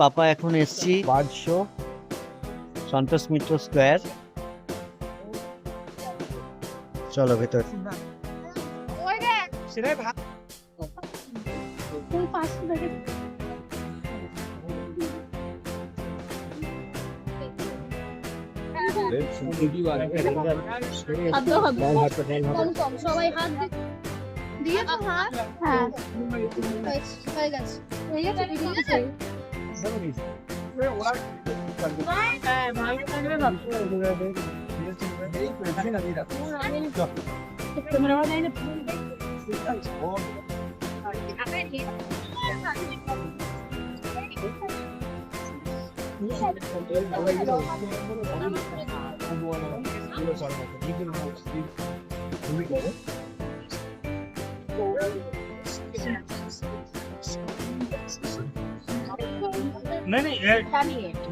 পাপা এখন এসছি bird show, Santosh Mitra square. চলো ভেতর। সবাই হাত দিয়ে হাত, হ্যাঁ হয়ে গেছে, হয়ে গেছে, ঠিক আছে। नहीं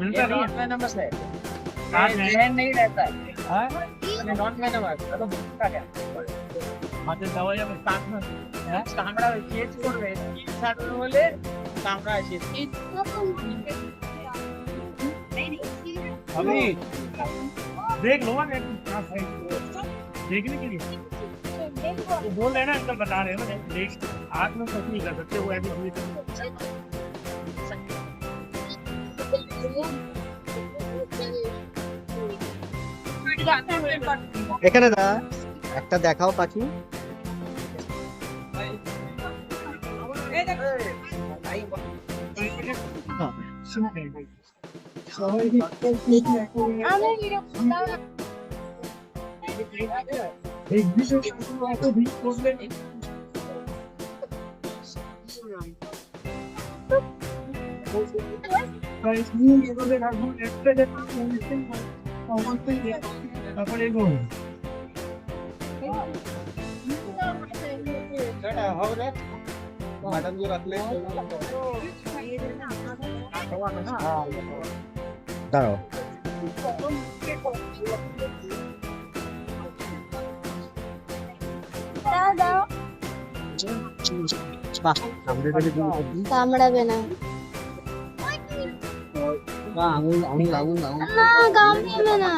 मिलता नहीं है, नहीं रहता है, नॉन वेनमस तो भूखता है। আমাদের দওয়া যাবে কামড়া চেঞ্জ করবে, সাথে বলে কামড়া আছে अभी देख लो ना, देखने के लिए वो बोल रहे हैं ना, अंकल बता रहे हैं ना, देख आग में कुछ नहीं कर सकते, वो ऐसे এখানে দা একটা দেখাও পাখি। দাঁড়াও, কামড়াবে না, আঙুল আঙুল আঙুল আঙুল না কামড়াবে না,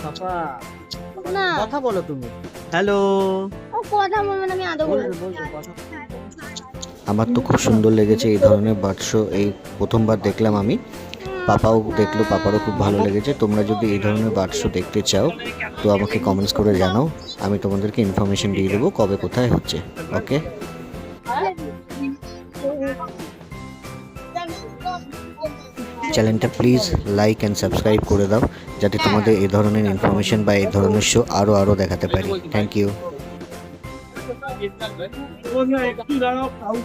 পাপা না কথা বলো তুমি। হ্যালো, ও কথা বলবে না, আমি আদৌ বলবো। আমার তো খুব সুন্দর লেগেছে এই ধরনের বার্ড শো, এই প্রথমবার দেখলাম আমি, পাপাও দেখলো, পাপারও খুব ভালো লেগেছে। তোমরা যদি এই ধরনের বার্ড শো দেখতে চাও তো আমাকে কমেন্টস করে জানাও, আমি তোমাদেরকে ইনফরমেশন দিয়ে দেবো কবে কোথায় হচ্ছে। ওকে, চ্যানেলটা প্লিজ লাইক অ্যান্ড সাবস্ক্রাইব করে দাও, যাতে তোমাদের এই ধরনের ইনফরমেশন বা এই ধরনের শো আরও দেখাতে পারি। Thank you.